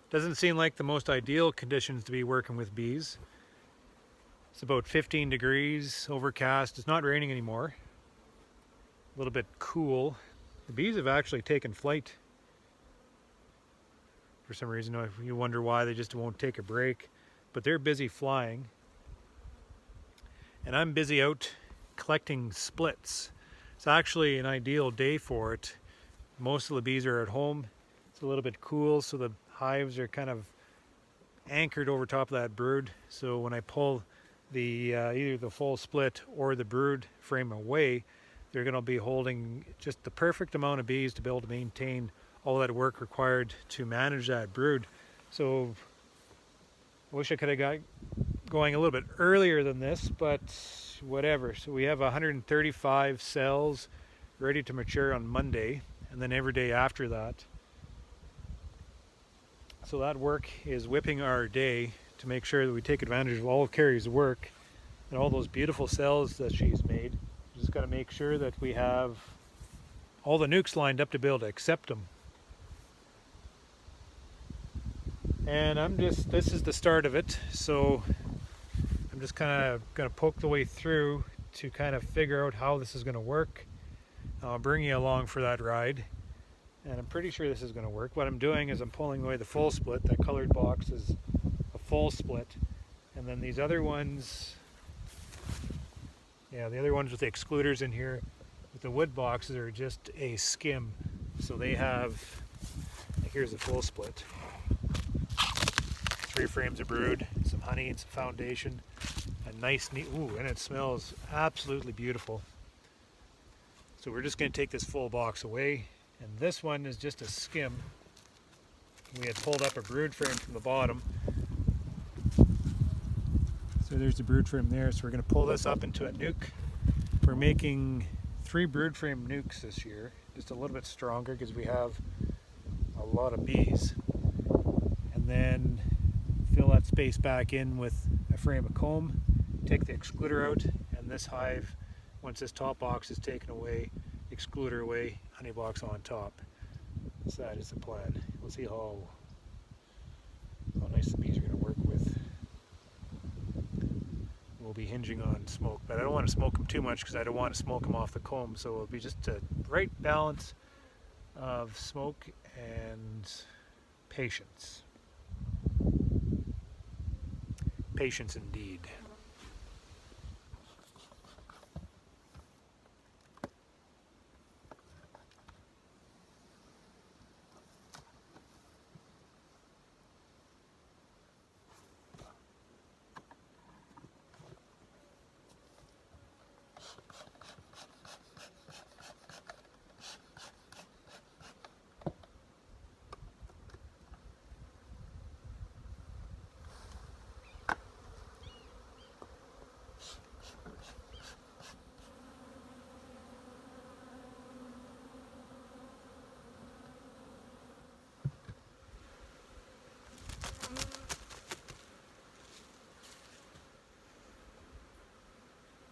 Doesn't seem like the most ideal conditions to be working with bees. It's about 15 degrees, overcast. It's not raining anymore. A little bit cool. The bees have actually taken flight. For some reason, you wonder why they just won't take a break. But they're busy flying. And I'm busy out collecting splits. It's actually an ideal day for it. Most of the bees are at home. It's a little bit cool, so the hives are kind of anchored over top of that brood. So when I pull the either the full split or the brood frame away, they're going to be holding just the perfect amount of bees to be able to maintain all that work required to manage that brood. So I wish I could have got going a little bit earlier than this, but whatever. So we have 135 cells ready to mature on Monday, and then every day after that. So that work is whipping our day to make sure that we take advantage of all of Carrie's work and all those beautiful cells that she's made. We just got to make sure that we have all the nukes lined up to be able to accept them. And this is the start of it, so I'm just kind of going to poke the way through to kind of figure out how this is going to work. I'll bring you along for that ride, and I'm pretty sure this is going to work. What I'm doing is I'm pulling away the full split. That colored box is a full split, and then these other ones, the other ones with the excluders in here with the wood boxes are just a skim. So they have, here's the full split. 3 frames of brood, some honey and some foundation. A nice, neat, and it smells absolutely beautiful. So we're just going to take this full box away, and this one is just a skim. We had pulled up a brood frame from the bottom. So there's the brood frame there, so we're going to pull this up into a nuke. We're making 3 brood frame nukes this year, just a little bit stronger because we have a lot of bees. And then fill that space back in with a frame of comb, take the excluder out, and this hive, once this top box is taken away, excluder away, honey box on top. So that is the plan. We'll see how nice the bees are going to work with. We'll be hinging on smoke, but I don't want to smoke them too much because I don't want to smoke them off the comb, so it'll be just a right balance of smoke and patience. Patience indeed.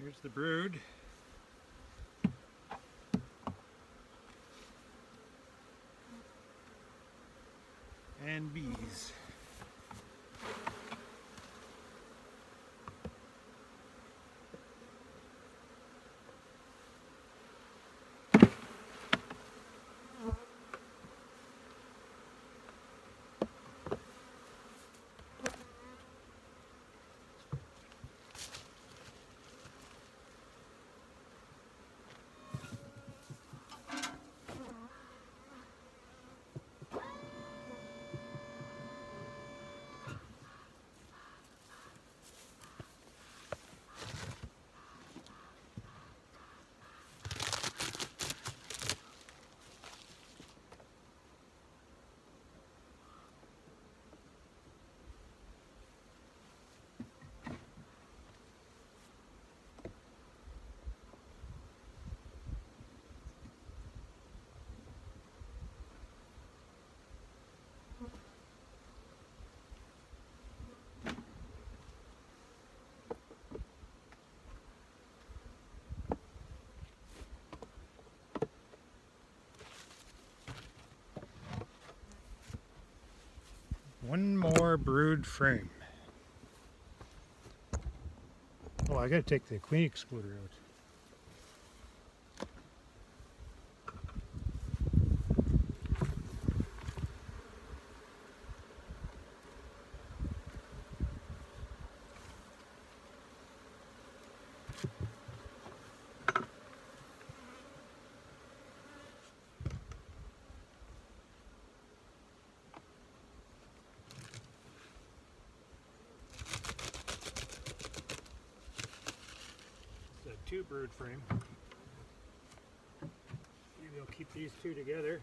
Here's the brood. And bees. One more brood frame. Oh, I gotta take the queen excluder out. It's a 2 brood frame. Maybe I'll keep these 2 together.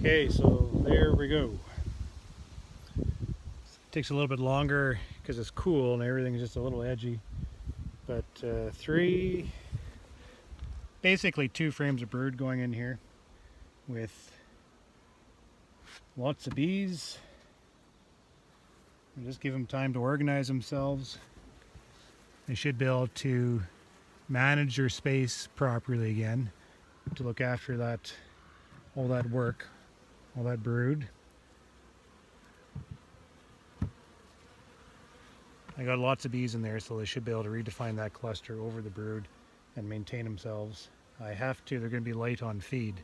Okay, so there we go. Takes a little bit longer because it's cool and everything's just a little edgy. But basically 2 frames of brood going in here with lots of bees. And just give them time to organize themselves. They should be able to manage their space properly again, to look after that, all that work, all that brood. I got lots of bees in there, so they should be able to redefine that cluster over the brood and maintain themselves. I have to, they're going to be light on feed,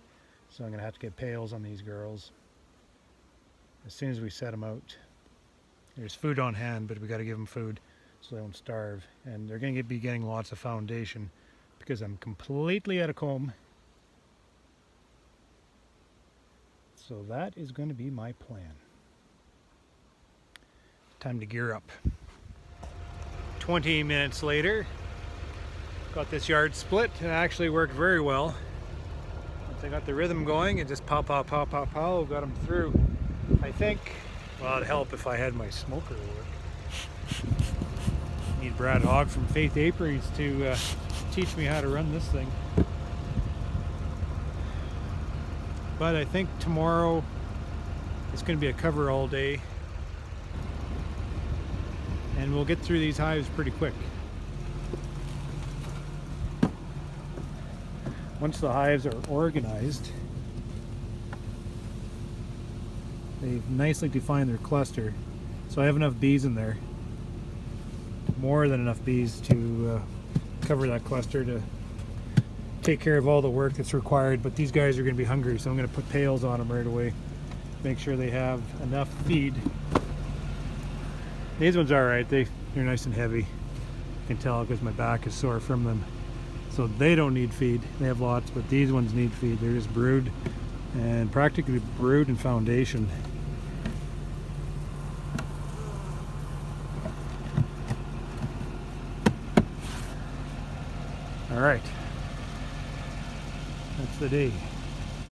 so I'm going to have to get pails on these girls as soon as we set them out. There's food on hand, but we got to give them food so they don't starve. And they're going to be getting lots of foundation because I'm completely out of comb. So that is going to be my plan. Time to gear up. 20 minutes later, got this yard split, and it actually worked very well. Once I got the rhythm going, it just pow, pow, pow, pow, pow, got them through. I think, well, it'd help if I had my smoker work. Need Brad Hogg from Faith Apiaries to teach me how to run this thing. But I think tomorrow it's going to be a cover all day, and we'll get through these hives pretty quick. Once the hives are organized, they've nicely defined their cluster, so I have enough bees in there, more than enough bees to cover that cluster to take care of all the work that's required. But these guys are going to be hungry, so I'm going to put pails on them right away, make sure they have enough feed. These ones are alright, they're nice and heavy. I can tell because my back is sore from them. So they don't need feed, they have lots, but these ones need feed. They're just brood, and practically brood and foundation. Alright, that's the day.